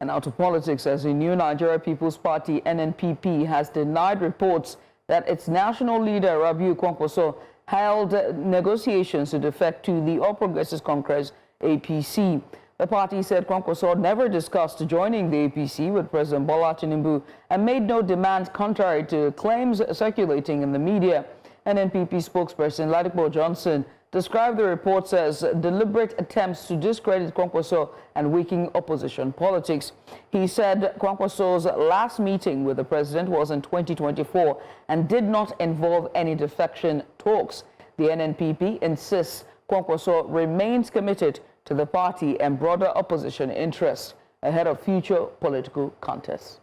And now to politics, as the New Nigeria People's Party, NNPP, has denied reports that its national leader, Rabiu Kwankwaso, held negotiations to defect to the All Progressives Congress, APC. The party said Kwankwaso never discussed joining the APC with President Bola Tinubu and made no demands, contrary to claims circulating in the media. NNPP spokesperson Ladipo Johnson described the reports as deliberate attempts to discredit Kwankwaso and weaken opposition politics. He said Kwankwaso's last meeting with the president was in 2024 and did not involve any defection talks. The NNPP insists Kwankwaso remains committed to the party and broader opposition interests ahead of future political contests.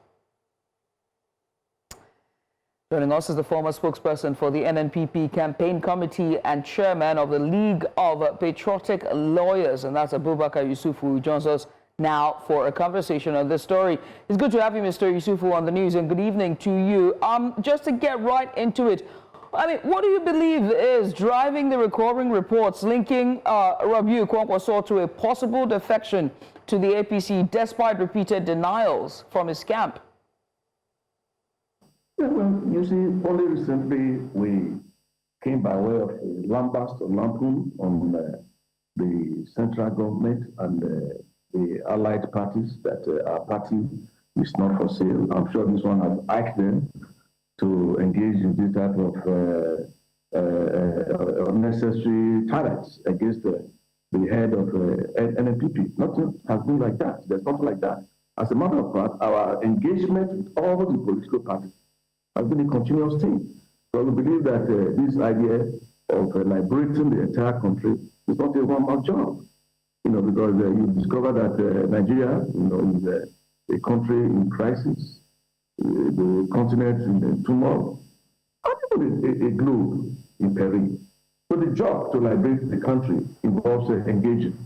Joining us is the former spokesperson for the NNPP campaign committee and chairman of the League of Patriotic Lawyers, and that's Abubaka Yesufu, who joins us now for a conversation on this story. It's good to have you, Mr. Yesufu, on the news, and good evening to you. Just to get right into it, I mean, what do you believe is driving the recurring reports linking Rabiu Kwankwaso to a possible defection to the APC despite repeated denials from his camp? Yeah, well, you see, only recently we came by way of a lambast or lampoon on the central government and the allied parties that our party is not for sale. I'm sure this one has asked them to engage in this type of unnecessary tariffs against the head of NNPP. Nothing has been like that. There's nothing like that. As a matter of fact, our engagement with all the political parties has been a continuous thing. So we believe that this idea of liberating the entire country is not a one-man job. You know, because you discover that Nigeria, you know, is a country in crisis, the continent in turmoil, and even a globe in peril. So the job to liberate the country involves engaging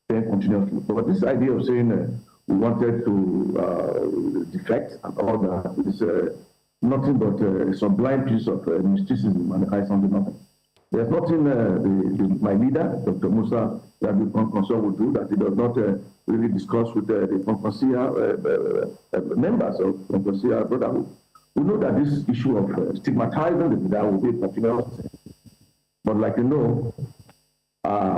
them continuously. But this idea of saying we wanted to defect and all that is nothing but a sublime piece of mysticism, and I sound nothing. There's nothing my leader, Dr. Musa Rabiu Kwankwaso, would do that he does not really discuss with the Kwankwasia members of Kwankwasia Brotherhood. We know that this issue of stigmatizing the leader will be a continuous thing. But like you know,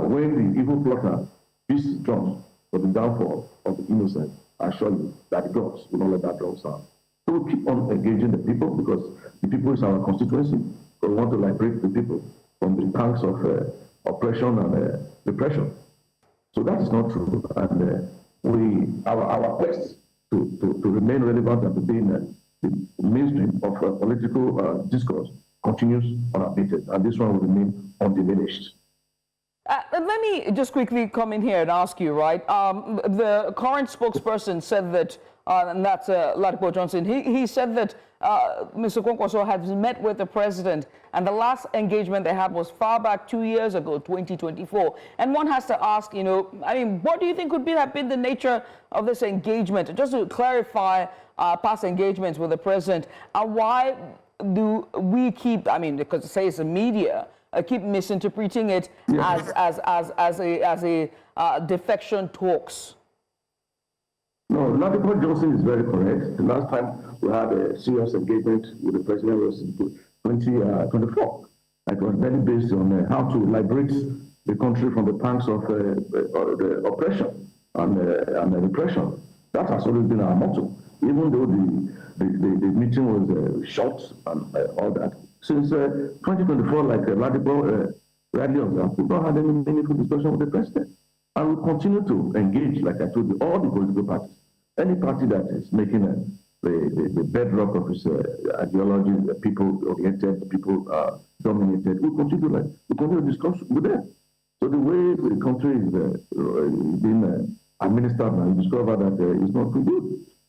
when the evil plotter beats the drums for the downfall of the innocent, I assure you that the drums will not let that drum sound. So we keep on engaging the people because the people is our constituency. So we want to liberate the people from the pangs of oppression and repression. So that is not true. And our quest to remain relevant and to be in the mainstream of political discourse continues unabated. And this one will remain undiminished. Let me just quickly come in here and ask you, right? The current spokesperson said that, and that's Ladipo Johnson, he said that Mr. Kwankwaso has met with the president, and the last engagement they had was far back 2 years ago, 2024. And one has to ask, you know, I mean, what do you think would have been the nature of this engagement? Just to clarify past engagements with the president, and why do we keep, I mean, because it says the media, keep misinterpreting it as a defection talks? No, Ladipo Johnson is very correct. The last time we had a serious engagement with the president was in 2024. It was very based on how to liberate the country from the pangs of the oppression and repression. That has always been our motto. Even though the meeting was short and all that. Since 2024, like Ladipo rightly observed, we've not had any meaningful discussion with the president. And we continue to engage, like I told you, all the political parties. Any party that is making the bedrock of its ideology, the people-oriented, people-dominated, we continue to discuss with them. So the way the country is being administered now, you discover that it's not too good.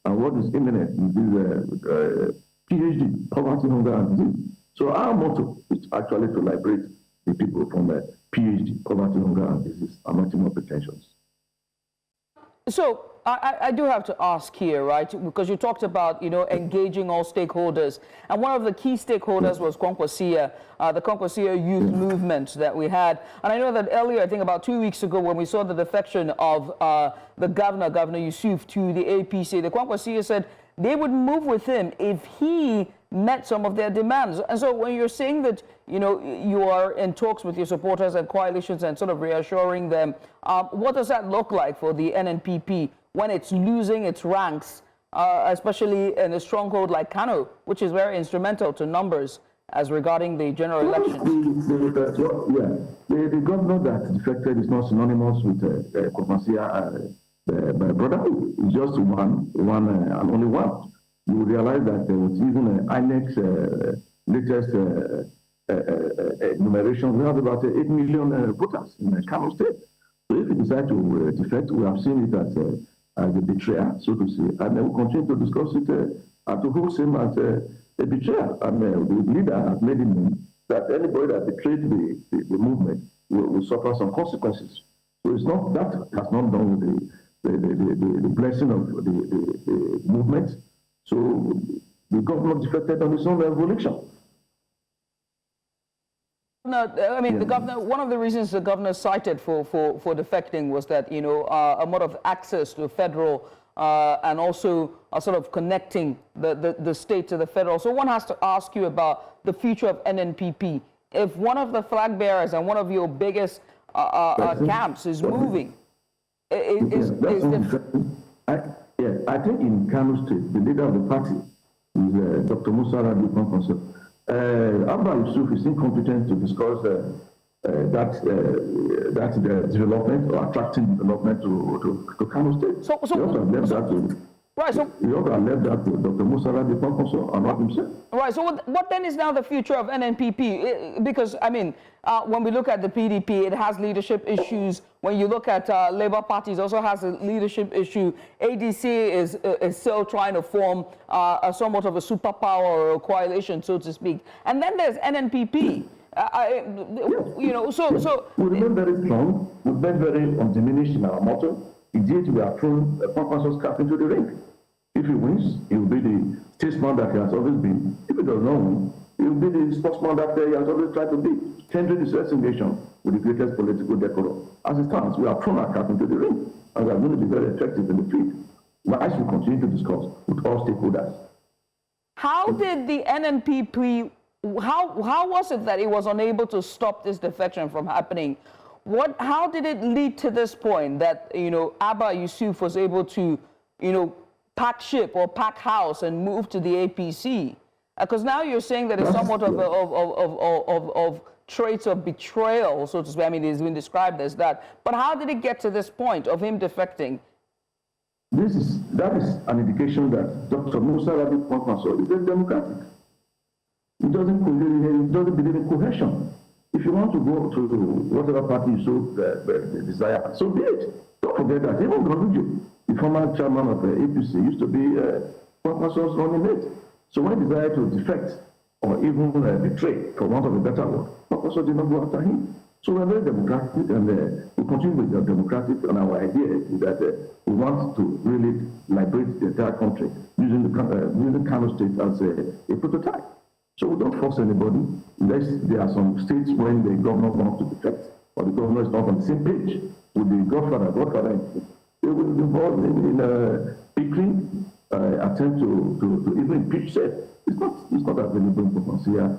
And what is imminent is this PhD, poverty, hunger, and disease. So our motto is actually to liberate the people from PhD, poverty, hunger, and disease, and not more pretensions. So I do have to ask here, right, because you talked about, engaging all stakeholders. And one of the key stakeholders was Kwankwaso, the Kwankwaso youth movement that we had. And I know that earlier, I think about 2 weeks ago, when we saw the defection of the Governor Yesufu, to the APC, the Kwankwaso said they would move with him if he met some of their demands. And so when you're saying that, you are in talks with your supporters and coalitions and sort of reassuring them, what does that look like for the NNPP when it's losing its ranks, especially in a stronghold like Kano, which is very instrumental to numbers as regarding the general elections? The governor that defected is not synonymous with Kwankwaso brotherhood. It's just one and only one. You will realize that there was even INEC's latest enumeration. We have about 8 million voters in Kano State. So if you decide to defect, we have seen it as a betrayal, so to say. And then we'll continue to discuss it to hold him as a betrayal. And the leader has made it known that anybody that betrayed the movement will suffer some consequences. So it's not, that has not done with the blessing of the movement. So the governor defected on his own volition. No, I mean, the governor, one of the reasons the governor cited for defecting was that, a mode of access to federal and also a sort of connecting the state to the federal. So one has to ask you about the future of NNPP. If one of the flag bearers and one of your biggest camps is moving, I think in Kano State, the leader of the party is Dr. Rabiu Kwankwaso. Abubaka Yesufu is incompetent to discuss that development or attracting development to Kano State. You also left that to Dr. Rabiu Kwankwaso and not himself. Right. So what then is now the future of NNPP? Because, I mean, when we look at the PDP, it has leadership issues. When you look at Labour Party, it also has a leadership issue. ADC is still trying to form somewhat of a superpower or a coalition, so to speak. And then there's NNPP. So we remain very strong. We remain very undiminished in our motto. Indeed, we are throwing Kwankwaso's cap into the ring. If he wins, he will be the statesman that he has always been. If he does not win, he will be the sportsman that he has always tried to be. Tendering his resignation with the greatest political decorum. As it stands, we are throwing our cap into the ring, and we are going to be very effective in the field. But as we continue to discuss with all stakeholders. How did the NNPP, how was it that it was unable to stop this defection from happening? How did it lead to this point that, Abba Yesufu was able to, pack ship or pack house and move to the APC? Because now you're saying that it's somewhat of traits of betrayal, so to speak. I mean, it's been described as that. But how did it get to this point of him defecting? That is an indication that Dr. Rabiu Kwankwaso is very democratic. He doesn't believe in cohesion. If you want to go to whatever party you so desire, so be it. Don't forget that even Rabiu, the former chairman of the APC, used to be Kwankwaso's running mate. So when he decided to defect or even betray, for want of a better word, Kwankwaso did not go after him. So we're very democratic, and we continue with the democratic, and our idea is that we want to really liberate the entire country using Kano State as a prototype. So we don't force anybody, unless there are some states when the governor wants to defect, or the governor is not on the same page with the godfather. They will be involved in pickling, attempt to even impeach said. It's not available in Kwankwaso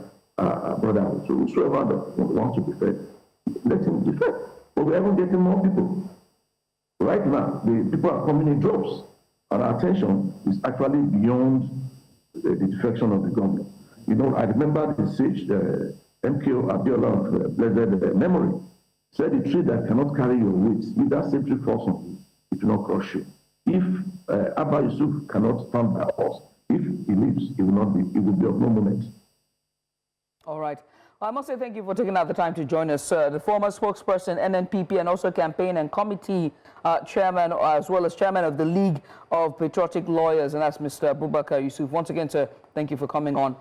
brotherhood. So whoever wants to defect, let him defect. But we're even getting more people. Right now, the people are coming in droves, and our attention is actually beyond the defection of the governor. I remember the sage, MKO Abiola of blessed memory, said the tree that cannot carry your weight, if that same tree falls on you, it will not crush you. If Abba Yesufu cannot stand by us, if he lives, it will be of no moment. All right. Well, I must say thank you for taking out the time to join us, sir. The former spokesperson, NNPP, and also campaign and committee chairman, as well as chairman of the League of Patriotic Lawyers, and that's Mr. Abubaka Yesufu. Once again, sir, thank you for coming on.